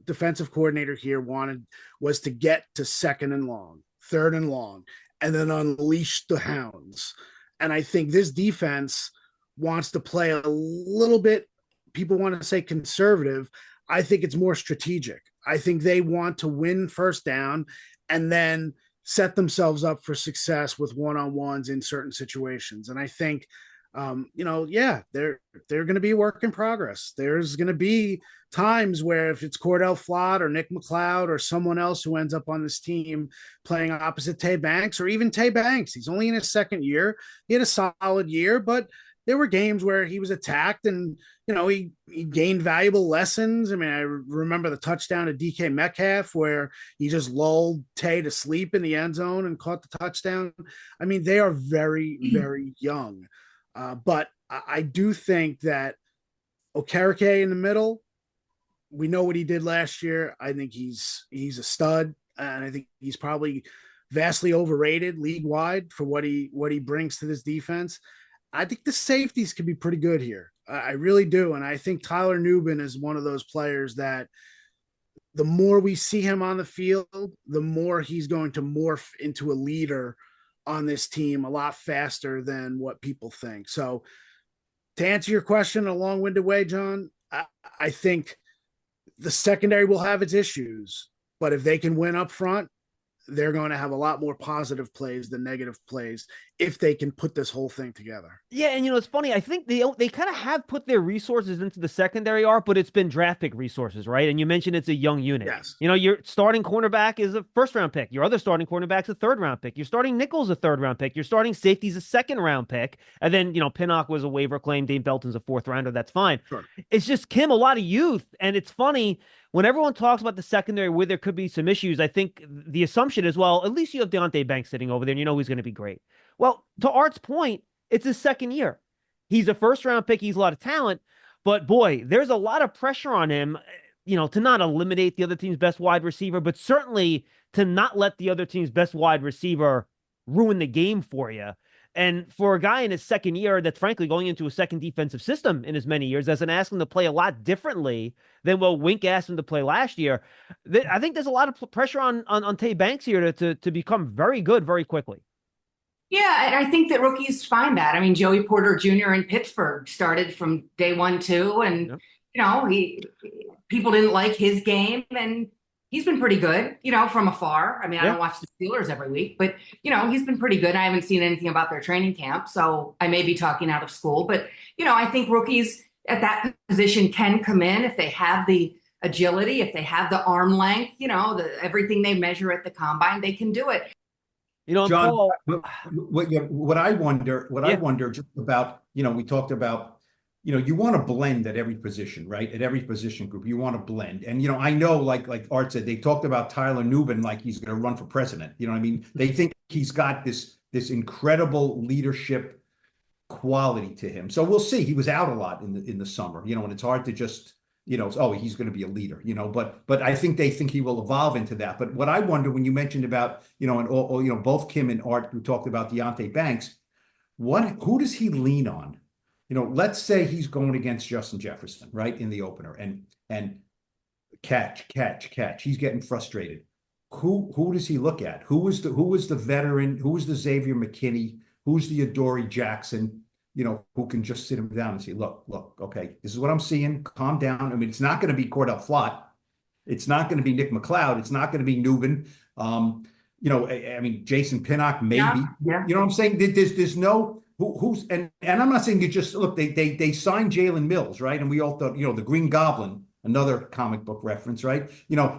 defensive coordinator here wanted was to get to 2nd and long, 3rd and long, and then unleash the hounds. And I think this defense wants to play a little bit, people want to say conservative. I think it's more strategic. I think they want to win first down and then set themselves up for success with one-on-ones in certain situations. And I think, they're going to be a work in progress. There's going to be times where if it's Cordell Flott or Nick McLeod or someone else who ends up on this team playing opposite Tay Banks, or even Tay Banks, he's only in his 2nd year. He had a solid year, but there were games where he was attacked and, he gained valuable lessons. I mean, I remember the touchdown to DK Metcalf where he just lulled Tay to sleep in the end zone and caught the touchdown. I mean, they are very, very young. But I do think that Okereke in the middle, we know what he did last year. I think he's a stud, and I think he's probably vastly overrated league-wide for what he brings to this defense. I think the safeties could be pretty good here. I really do. And I think Tyler Nubin is one of those players that the more we see him on the field, the more he's going to morph into a leader on this team a lot faster than what people think. So to answer your question in a long-winded way, John, I think the secondary will have its issues, but if they can win up front, they're going to have a lot more positive plays than negative plays if they can put this whole thing together. Yeah, and it's funny. I think they kind of have put their resources into the secondary arc, but it's been draft pick resources, right? And you mentioned it's a young unit. Yes. Your starting cornerback is a 1st-round pick. Your other starting cornerback's a 3rd-round pick. Your starting nickel's a 3rd-round pick. Your starting safety's a 2nd-round pick. And then, Pinnock was a waiver claim. Dane Belton's a 4th-rounder. That's fine. Sure. It's just Kim, a lot of youth. And it's funny, when everyone talks about the secondary where there could be some issues, I think the assumption is, well, at least you have Deontay Banks sitting over there and you know he's going to be great. Well, to Art's point, it's his 2nd year. He's a 1st-round pick. He's a lot of talent. But, boy, there's a lot of pressure on him. to not eliminate the other team's best wide receiver, but certainly to not let the other team's best wide receiver ruin the game for you. And for a guy in his second year that's frankly going into a second defensive system in as many years, doesn't ask him to play a lot differently than what Wink asked him to play last year. I think there's a lot of pressure on Tay Banks here to become very good very quickly. Yeah, and I think that rookies find that. I mean, Joey Porter Jr. in Pittsburgh started from day 1 too, and people didn't like his game, and he's been pretty good, from afar. I mean, I don't watch the Steelers every week, but, he's been pretty good. I haven't seen anything about their training camp, so I may be talking out of school. But, I think rookies at that position can come in if they have the agility, if they have the arm length, everything they measure at the combine, they can do it. John, Paul, what I wonder just about, we talked about, you want to blend at every position, right? At every position group, you want to blend. And, I know, like Art said, they talked about Tyler Nubin like he's going to run for president. You know what I mean? They think he's got this incredible leadership quality to him. So we'll see. He was out a lot in the summer, and it's hard to just, he's going to be a leader, but I think they think he will evolve into that. But what I wonder when you mentioned about, and both Kim and Art who talked about Deonte Banks, who does he lean on? Let's say he's going against Justin Jefferson, right, in the opener, and catch. He's getting frustrated. Who does he look at? Who was the veteran? Who was the Xavier McKinney? Who's the Adoree Jackson? Who can just sit him down and say, look, okay, this is what I'm seeing. Calm down. I mean, it's not going to be Cordell Flott. It's not going to be Nick McLeod. It's not going to be Nubin. I mean, Jason Pinnock, maybe. Yeah. You know what I'm saying? There's no who's and I'm not saying you just look. They signed Jalen Mills, right? And we all thought, the Green Goblin, another comic book reference, right?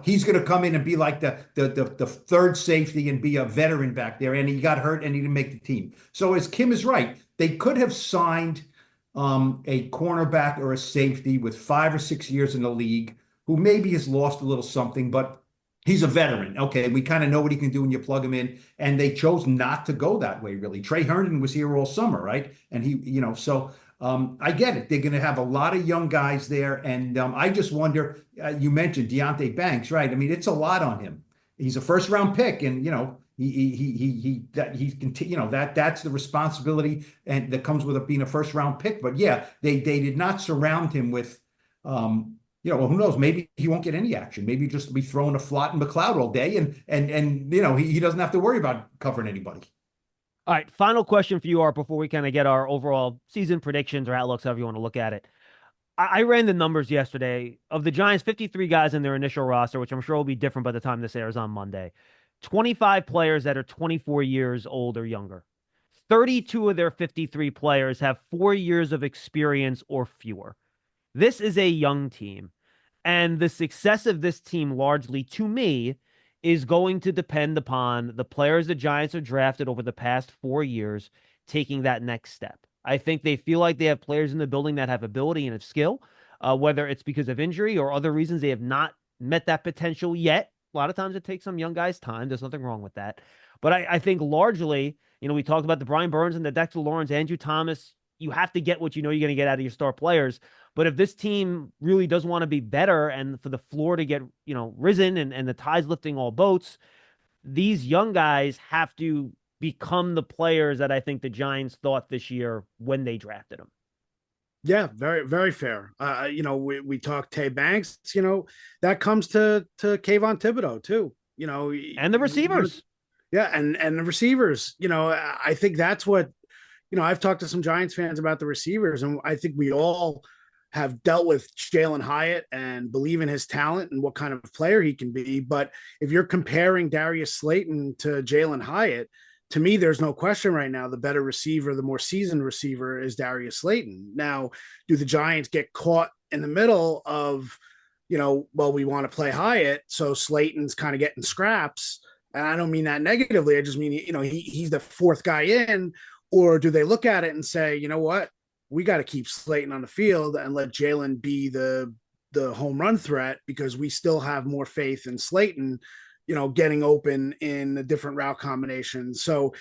He's going to come in and be like the third safety and be a veteran back there. And he got hurt and he didn't make the team. So as Kim is right, they could have signed a cornerback or a safety with 5 or 6 years in the league who maybe has lost a little something, but he's a veteran. Okay, we kind of know what he can do when you plug him in. And they chose not to go that way, really. Trey Herndon was here all summer, right? And he, so I get it. They're going to have a lot of young guys there. And I just wonder, you mentioned Deonte Banks, right? I mean, it's a lot on him. He's a first round pick, and, that's the responsibility and that comes with being a first round pick. But yeah, they did not surround him with, well, who knows? Maybe he won't get any action. Maybe just be throwing a Flott and McLeod all day, and he doesn't have to worry about covering anybody. All right, final question for you, Art, before we kind of get our overall season predictions or outlooks, however you want to look at it. I ran the numbers yesterday of the Giants, 53 guys in their initial roster, which I'm sure will be different by the time this airs on Monday. 25 players that are 24 years old or younger. 32 of their 53 players have 4 years of experience or fewer. This is a young team, and the success of this team largely, to me, is going to depend upon the players the Giants have drafted over the past 4 years taking that next step. I think they feel like they have players in the building that have ability and have skill, whether it's because of injury or other reasons they have not met that potential yet. A lot of times it takes some young guys time. There's nothing wrong with that. But I think largely, we talked about the Brian Burns and the Dexter Lawrence, Andrew Thomas. You have to get what you're going to get out of your star players. But if this team really does want to be better and for the floor to get, risen and the tide's lifting all boats, these young guys have to become the players that I think the Giants thought this year when they drafted them. Yeah, very, very fair. We talked Tay Banks, that comes to Kayvon Thibodeau too, and the receivers. Yeah. And the receivers, I think that's what, I've talked to some Giants fans about the receivers, and I think we all have dealt with Jalen Hyatt and believe in his talent and what kind of player he can be. But if you're comparing Darius Slayton to Jalen Hyatt, to me, there's no question right now, the better receiver, the more seasoned receiver is Darius Slayton. Now, do the Giants get caught in the middle of, we want to play Hyatt, so Slayton's kind of getting scraps? And I don't mean that negatively. I just mean, he's the fourth guy in. Or do they look at it and say, you know what, we got to keep Slayton on the field and let Jalen be the home run threat because we still have more faith in Slayton, getting open in the different route combinations. So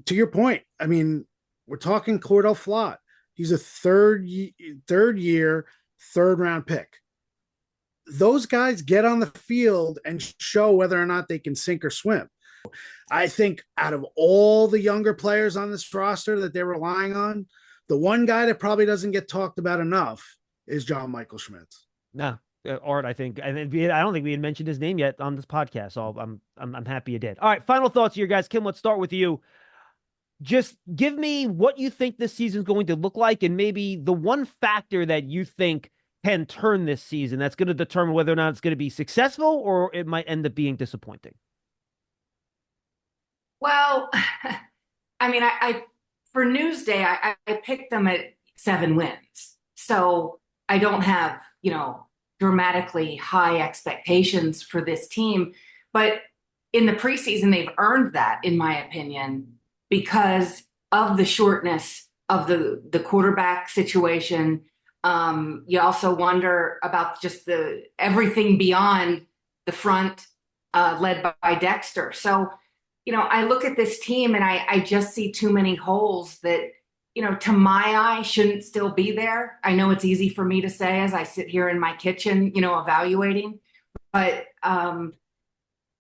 to your point, I mean, we're talking Cordell Flott. He's a third year, third round pick. those guys get on the field and show whether or not they can sink or swim. I think out of all the younger players on this roster that they're relying on, the one guy that probably doesn't get talked about enough is John Michael Schmitz. No, Art, I think, and I don't think we had mentioned his name yet on this podcast, so I'm happy you did. All right, final thoughts here, guys. Kim, let's start with you. Just give me what you think this season is going to look like, and maybe the one factor that you think can turn this season that's going to determine whether or not it's going to be successful or it might end up being disappointing. Well, I mean, I for Newsday, I picked them at 7 wins. So I don't have, dramatically high expectations for this team. But in the preseason, they've earned that, in my opinion, because of the shortness of the quarterback situation. You also wonder about just everything beyond the front led by Dexter. So, I look at this team and I just see too many holes that, to my eye shouldn't still be there. I know it's easy for me to say as I sit here in my kitchen, evaluating, but,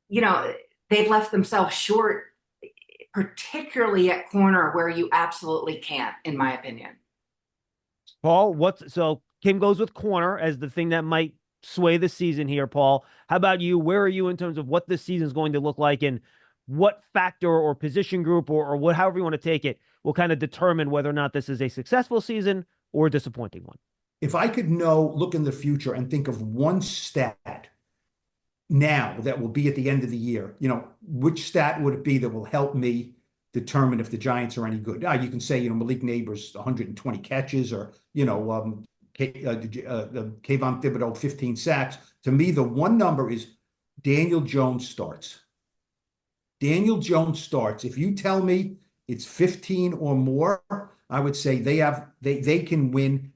they've left themselves short, particularly at corner where you absolutely can't, in my opinion. Paul, so Kim goes with corner as the thing that might sway the season here. Paul, how about you? Where are you in terms of what this season is going to look like, and what factor or position group or however you want to take it will kind of determine whether or not this is a successful season or a disappointing one? If I could look in the future and think of one stat now that will be at the end of the year, which stat would it be that will help me determine if the Giants are any good? Now, you can say, Malik Neighbors, 120 catches, or, Kayvon Thibodeau, 15 sacks. To me, the one number is Daniel Jones starts. Daniel Jones starts. If you tell me it's 15 or more, I would say they can win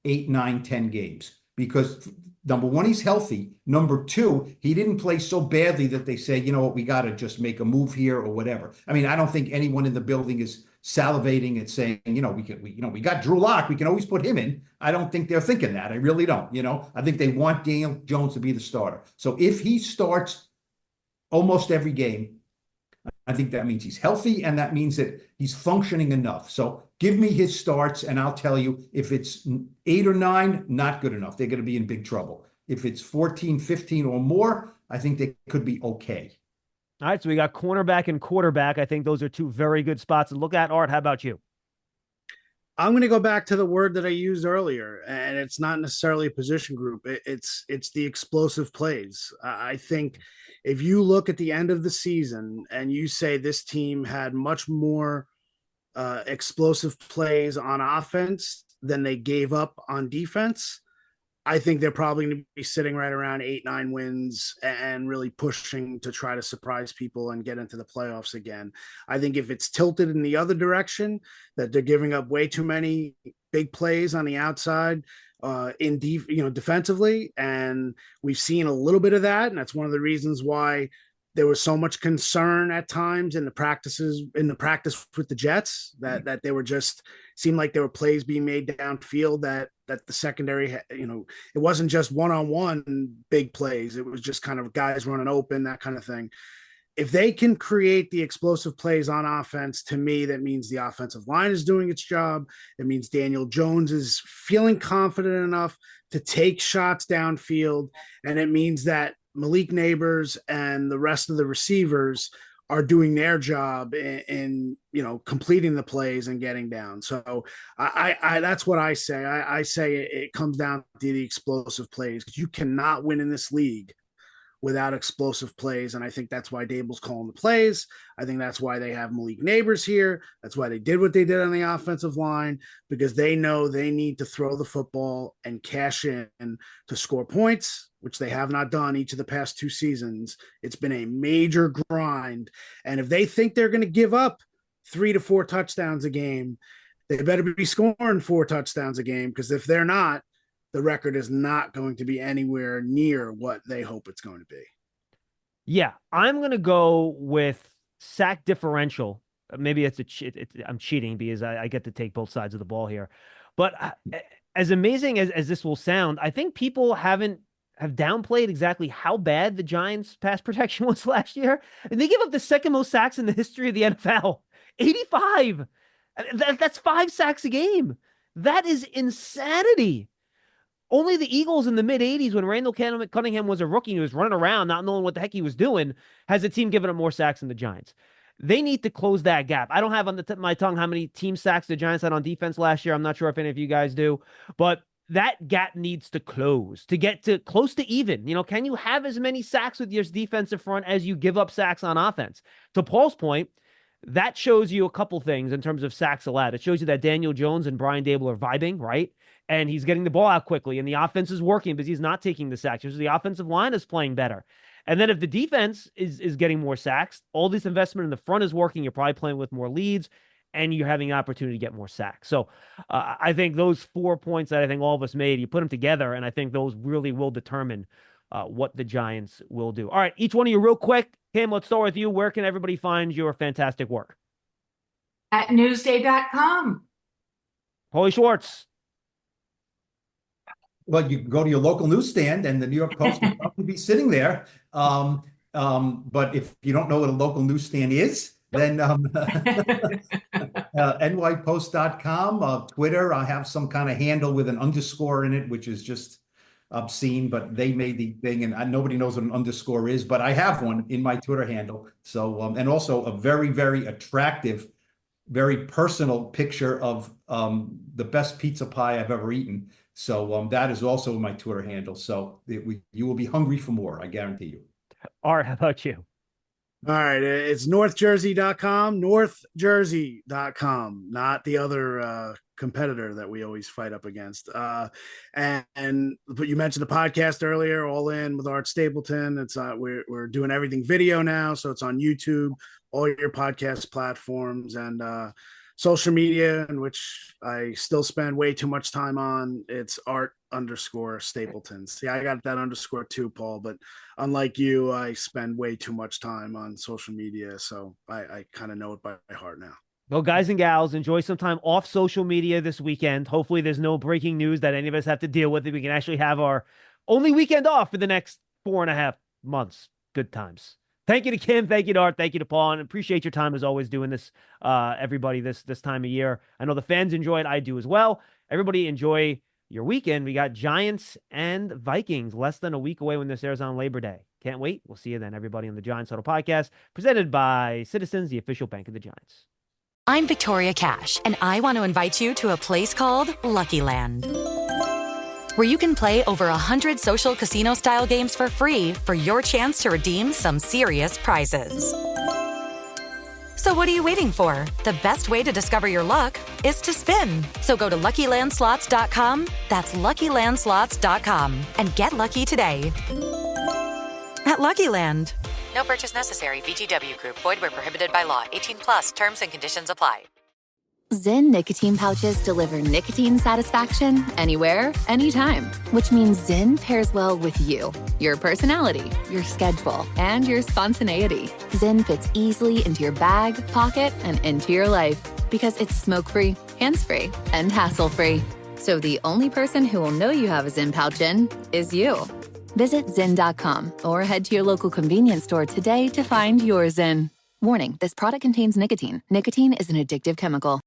8, 9, 10 games, because number one, he's healthy. Number two, he didn't play so badly that they say, we got to just make a move here or whatever. I mean, I don't think anyone in the building is salivating and saying, we got Drew Lock, we can always put him in. I don't think they're thinking that. I really don't. I think they want Daniel Jones to be the starter. So if he starts almost every game, I think that means he's healthy, and that means that he's functioning enough. So give me his starts, and I'll tell you if it's 8 or 9, not good enough. They're going to be in big trouble. If it's 14, 15 or more, I think they could be okay. All right, so we got cornerback and quarterback. I think those are two very good spots to look at. Art, how about you? I'm going to go back to the word that I used earlier, and it's not necessarily a position group. It's the explosive plays. I think if you look at the end of the season and you say this team had much more explosive plays on offense than they gave up on defense, I think they're probably going to be sitting right around 8, 9 wins and really pushing to try to surprise people and get into the playoffs again. I think if it's tilted in the other direction, that they're giving up way too many big plays on the outside defensively, and we've seen a little bit of that, and that's one of the reasons why there was so much concern at times in the practice with the Jets that they were just seemed like there were plays being made downfield that the secondary, it wasn't just one-on-one big plays. It was just kind of guys running open, that kind of thing. If they can create the explosive plays on offense, to me, that means the offensive line is doing its job. It means Daniel Jones is feeling confident enough to take shots downfield. And it means that Malik Neighbors and the rest of the receivers are doing their job in completing the plays and getting down. So I that's what I say. I say it comes down to the explosive plays, because you cannot win in this league without explosive plays. And I think that's why Dable's calling the plays. I think that's why they have Malik Neighbors here. That's why they did what they did on the offensive line, because they know they need to throw the football and cash in to score points, which they have not done each of the past 2 seasons. It's been a major grind. And if they think they're going to give up 3 to 4 touchdowns a game, they better be scoring 4 touchdowns a game, because if they're not, the record is not going to be anywhere near what they hope it's going to be. Yeah, I'm going to go with sack differential. Maybe I'm cheating because I get to take both sides of the ball here. But as amazing as this will sound, I think people haven't have downplayed exactly how bad the Giants' pass protection was last year. And they gave up the second most sacks in the history of the NFL. 85. That's 5 sacks a game. That is insanity. Only the Eagles in the mid-'80s, when Randall Cunningham was a rookie and he was running around not knowing what the heck he was doing, has a team given up more sacks than the Giants. They need to close that gap. I don't have on the tip of my tongue how many team sacks the Giants had on defense last year. I'm not sure if any of you guys do, but that gap needs to close to get to close to even. Can you have as many sacks with your defensive front as you give up sacks on offense? To Paul's point, that shows you a couple things in terms of sacks allowed. It shows you that Daniel Jones and Brian Dable are vibing, right? And he's getting the ball out quickly, and the offense is working because he's not taking the sacks. The offensive line is playing better. And then if the defense is getting more sacks, all this investment in the front is working. You're probably playing with more leads, and you're having an opportunity to get more sacks. So I think those 4 points that I think all of us made, you put them together, and I think those really will determine what the Giants will do. All right, each one of you real quick. Kim, let's start with you. Where can everybody find your fantastic work? At newsday.com. Paul Schwartz. Well, you can go to your local newsstand, and the New York Post will probably be sitting there. But if you don't know what a local newsstand is, then nypost.com, Twitter, I have some kind of handle with an underscore in it, which is just obscene, but they made the thing, and nobody knows what an underscore is, but I have one in my Twitter handle. So, and also a very, very attractive, very personal picture of the best pizza pie I've ever eaten. So that is also my Twitter handle. So you will be hungry for more, I guarantee you. Art, how about you? All right, it's northjersey.com, northjersey.com, not the other competitor that we always fight up against. But you mentioned the podcast earlier, All In with Art Stapleton. It's we're doing everything video now, so it's on YouTube, all your podcast platforms, and social media, in which I still spend way too much time on. It's Art_Stapleton. See, I got that underscore too, Paul, but unlike you, I spend way too much time on social media, so I kind of know it by heart now. Well, guys and gals, enjoy some time off social media this weekend. Hopefully there's no breaking news that any of us have to deal with. We can actually have our only weekend off for the next 4.5 months. Good times. Thank you to Kim. Thank you to Art. Thank you to Paul. And appreciate your time as always doing this, everybody, this time of year. I know the fans enjoy it. I do as well. Everybody enjoy your weekend. We got Giants and Vikings less than a week away when this airs on Labor Day. Can't wait. We'll see you then, everybody, on the Giants Huddle podcast, presented by Citizens, the official bank of the Giants. I'm Victoria Cash, and I want to invite you to a place called Lucky Land, where you can play over 100 social casino-style games for free for your chance to redeem some serious prizes. So what are you waiting for? The best way to discover your luck is to spin. So go to LuckyLandSlots.com, that's LuckyLandSlots.com, and get lucky today. At Lucky Land. No purchase necessary. VGW Group. Void where prohibited by law. 18+. Terms and conditions apply. Zyn nicotine pouches deliver nicotine satisfaction anywhere, anytime, which means Zyn pairs well with you, your personality, your schedule, and your spontaneity. Zyn fits easily into your bag, pocket, and into your life because it's smoke-free, hands-free, and hassle-free. So the only person who will know you have a Zyn pouch in is you. Visit Zyn.com or head to your local convenience store today to find your Zyn. Warning, this product contains nicotine. Nicotine is an addictive chemical.